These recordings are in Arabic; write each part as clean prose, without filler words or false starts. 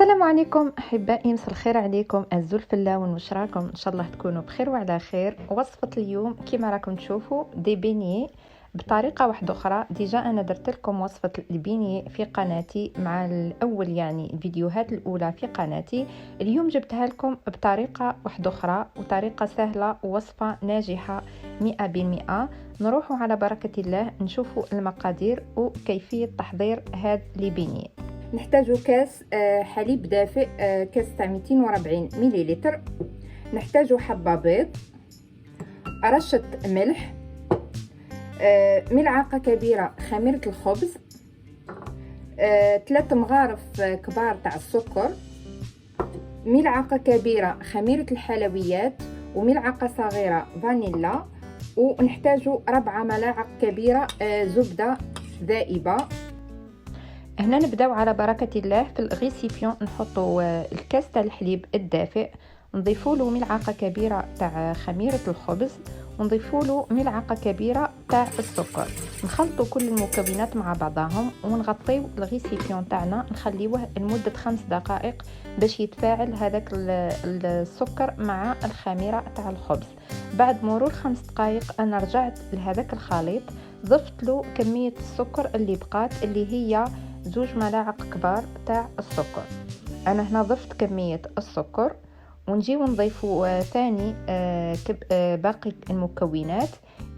السلام عليكم احبائي، مساء الخير عليكم الزلفله واش راكم؟ ان شاء الله تكونوا بخير وعلى خير. وصفه اليوم كما راكم تشوفوا دي بيني بطريقه واحده اخرى. ديجا انا درت لكم وصفه البيني في قناتي مع الاول، يعني الفيديوهات الاولى في قناتي. اليوم جبتها لكم بطريقه واحده اخرى وطريقه سهله ووصفه ناجحه 100%. نروح على بركه الله نشوفوا المقادير وكيفيه تحضير هذا البيني. نحتاج كاس حليب دافئ، كاس تاع 240 مليلتر. نحتاج حبة بيض، رشة ملح، ملعقة كبيرة خميرة الخبز، 3 مغارف كبار تاع السكر، ملعقة كبيرة خميرة الحلويات، وملعقة صغيرة فانيلا. ونحتاج 4 ملاعق كبيرة زبدة ذائبة. هنا نبداو على بركه الله. في الغيسيبيون نحطوا الكاس تاع الحليب الدافئ، نضيفوا له ملعقه كبيره تاع خميره الخبز، ونضيفوا له ملعقه كبيره تاع السكر. نخلطوا كل المكونات مع بعضهم ونغطيو الغيسيبيون تاعنا، نخليوه لمده 5 دقائق باش يتفاعل هذاك السكر مع الخميره تاع الخبز. بعد مرور 5 دقائق انا رجعت لهذاك الخليط، ضفت له كميه السكر اللي بقات اللي هي 2 ملاعق كبار تاع السكر. انا هنا ضفت كميه السكر، ونجيو نضيفوا ثاني باقي المكونات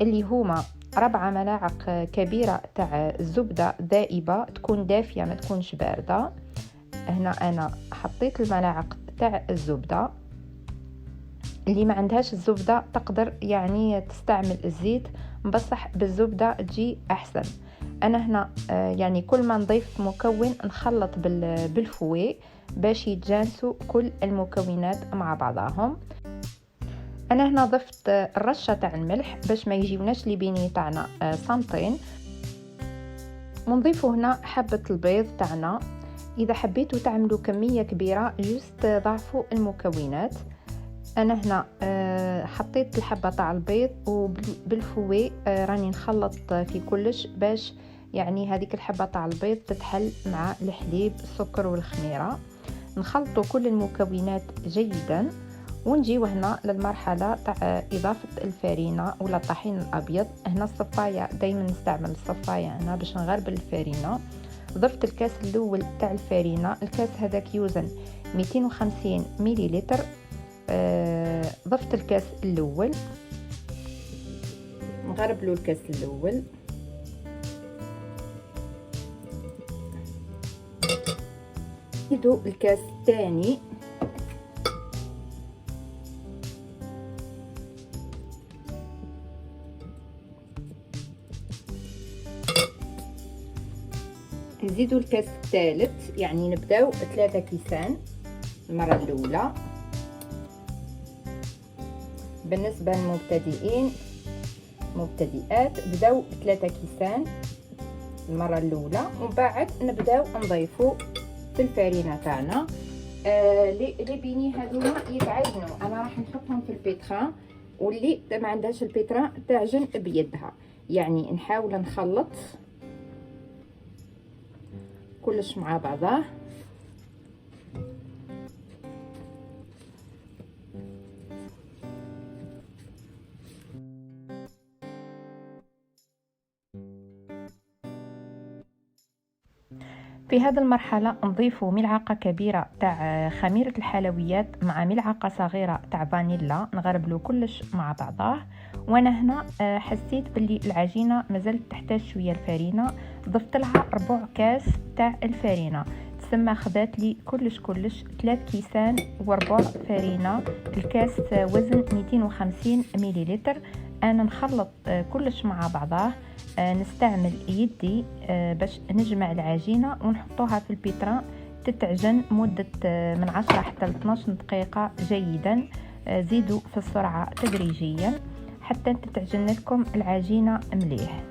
اللي هما 4 ملاعق كبيره تاع الزبده ذائبه، تكون دافيه ما تكونش بارده. هنا انا حطيت الملاعق تاع الزبده. اللي ما عندهاش الزبده تقدر يعني تستعمل الزيت، بصح بالزبده تجي احسن. انا هنا يعني كل ما نضيف مكون نخلط بالفوي باش يتجانسوا كل المكونات مع بعضهم. انا هنا ضفت الرشه تاع الملح باش ما يجيوناش لي بيني تاعنا صامتين. ونضيفوا هنا حبه البيض تاعنا. اذا حبيتوا تعملوا كميه كبيره جوست ضعفوا المكونات. انا هنا حطيت الحبه تاع البيض وبالفوي راني نخلط في كلش باش يعني هذيك الحبه تاع البيض تتحل مع الحليب السكر والخميره. نخلطوا كل المكونات جيدا ونجيو هنا للمرحله تاع اضافه الفارينه ولا الطحين الابيض. هنا الصفايه دائما نستعمل الصفايه هنا باش نغربل الفارينه. ضفت الكاس الاول تاع الفارينه، الكاس هذاك يوزن 250 مليلتر. ضفت الكاس الاول، نغربلو الكاس الاول، نزيدو الكاس الثاني، نزيدو الكاس الثالث. يعني نبداو 3 كيسان المره الاولى. بالنسبه للمبتدئين مبتدئات بداو 3 كيسان المره الاولى، ومن بعد نبداو نضيفوا في الفارينه تاعنا. لي بيني هذوما يتعجنوا، انا راح نحطهم في البيتران، واللي ما عندهاش البيتران تعجن بيدها. يعني نحاول نخلط كلش مع بعضه. في هذه المرحلة نضيف ملعقة كبيرة تاع خميرة الحلويات مع ملعقة صغيرة تاع فانيلا، نغربلو كلش مع بعضه. وانا هنا حسيت باللي العجينة مازالت تحتاج شوية الفارينة، ضفت لها 4 كاس تاع الفارينة. تسمى خذات لي كلش 3 كيسان وربع فارينة. الكاس وزن 250 مليلتر. انا نخلط كلش مع بعضه. نستعمل يدي باش نجمع العجينة ونحطوها في البيتران تتعجن مدة من 10 حتى 12 دقيقة جيدا. زيدوا في السرعة تدريجيا حتى تتعجن لكم العجينة مليح.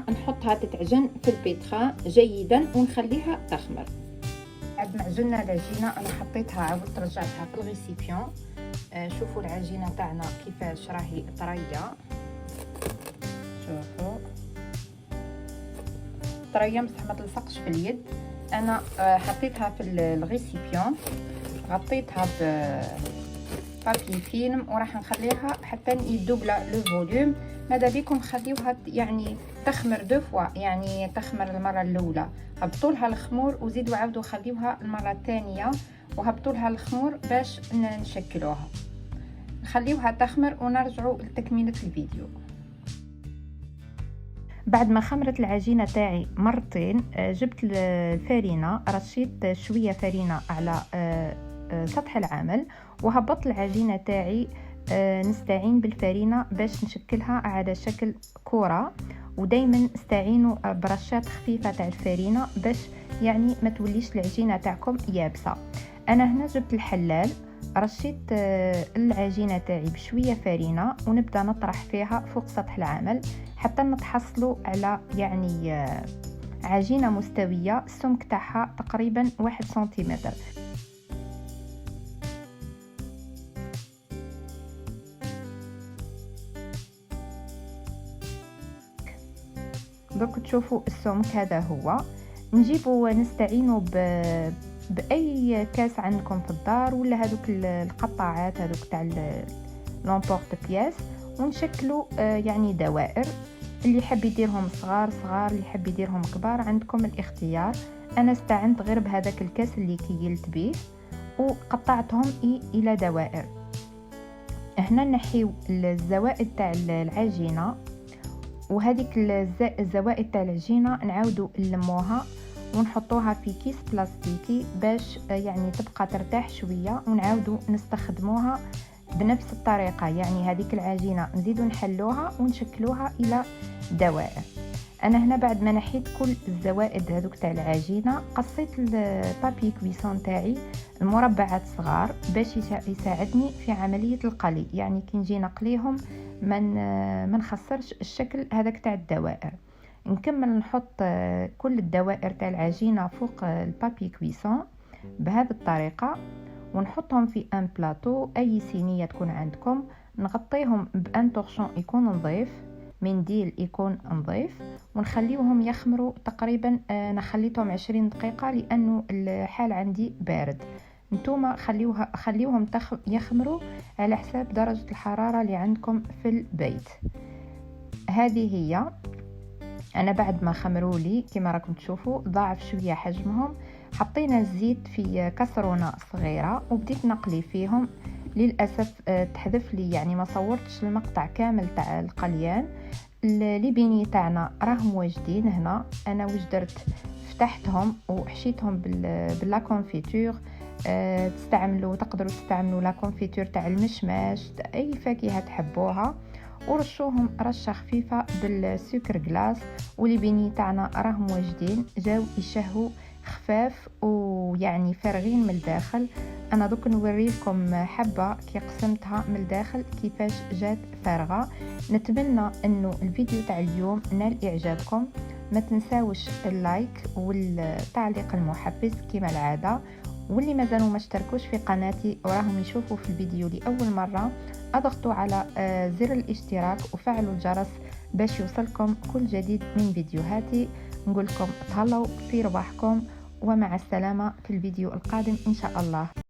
نحطها تتعجن في البيتران جيدا ونخليها تخمر. بعد ما عجننا العجينه انا حطيتها عاودت رجعتها في الغيسيبيون. شوفوا العجينه تاعنا كيفاش راهي طريه. شوفوا طريه بصح ما تلصقش في اليد. انا حطيتها في الغيسيبيون، غطيتها بابي فيلم وراح نخليها حتى يدوبلا لو فوليوم. ماذا بيكم خليوها يعني تخمر دو فوا، يعني تخمر المره الاولى هبطوا لها الخمور وزيدوا عاودوا خليوها المره الثانيه وهبطوا لها الخمور باش نشكلوها. نخليوها تخمر ونرجعوا لتكمله الفيديو. بعد ما خمرت العجينه تاعي مرتين جبت الفارينه، رشيت شويه فارينه على سطح العمل وهبطت العجينه تاعي. نستعين بالفارينه باش نشكلها على شكل كره، ودايما استعينوا برشات خفيفه تاع الفارينه باش يعني ما توليش العجينه تاعكم يابسه. انا هنا جبت الحلال، رشيت العجينه تاعي بشويه فارينه ونبدا نطرح فيها فوق سطح العمل حتى نتحصلوا على يعني عجينه مستويه السمك تاعها تقريبا 1 سنتيمتر. درك تشوفوا السمك هذا هو. نجيبوا نستعينوا باي كاس عندكم في الدار ولا هذوك القطاعات هذوك تاع لومبورت بياس، ونشكلوا يعني دوائر. اللي يحب يديرهم صغار اللي يحب يديرهم كبار، عندكم الاختيار. انا استعنت غير بهذاك الكاس اللي كيلت به وقطعتهم الى دوائر. هنا نحيو الزوائد تاع العجينه، وهذيك الزوائد تاع العجينه نعاودوا نلموها ونحطوها في كيس بلاستيكي باش يعني تبقى ترتاح شويه، ونعاودوا نستخدموها بنفس الطريقه. يعني هذيك العجينه نزيدوا نحلوها ونشكلوها الى دوائر. انا هنا بعد ما نحيت كل الزوائد هذوك تاع العجينه قصيت البابي كويسون تاعي المربعات صغار باش يساعدني في عمليه القلي. يعني كي نجي نقليهم ما نخسرش الشكل هذاك تاع الدوائر. نكمل نحط كل الدوائر تاع العجينه فوق البابي كويسون بهذه الطريقه، ونحطهم في ان بلاطو اي صينيه تكون عندكم. نغطيهم بان طورشون يكون نظيف، منديل يكون نظيف، ونخليوهم يخمروا تقريبا. نخليتهم 20 دقيقه لانه الحال عندي بارد. نتوما خليوهم يخمروا على حساب درجه الحراره اللي عندكم في البيت. هذه هي. انا بعد ما خمروا لي كما راكم تشوفوا ضاعف شويه حجمهم، حطينا الزيت في كسرونه صغيره وبديت نقلي فيهم. للاسف تحذف لي يعني ما صورتش المقطع كامل تاع القليان. اللي بيني تاعنا راهم واجدين. هنا انا واش درت، فتحتهم وحشيتهم باللا كونفيتور. تقدروا تستعملوا لا كونفيتور تاع المشماش، اي فاكهه تحبوها، ورشوهم رشه خفيفه بالسكر غلاس. واللي بيني تاعنا راهم واجدين، جاو يشهوا خفاف ويعني فارغين من الداخل. انا دوك نوريكم حبه كي قسمتها من الداخل كيفاش جات فارغه. نتمنى انه الفيديو تاع اليوم نال اعجابكم. ما تنساوش اللايك والتعليق المحفز كما العاده، واللي مازالوا ما اشتركوش في قناتي وراهم يشوفوا في الفيديو لاول مره اضغطوا على زر الاشتراك وفعلوا الجرس باش يوصلكم كل جديد من فيديوهاتي. نقول لكم تهلاو في رباحكم ومع السلامه في الفيديو القادم ان شاء الله.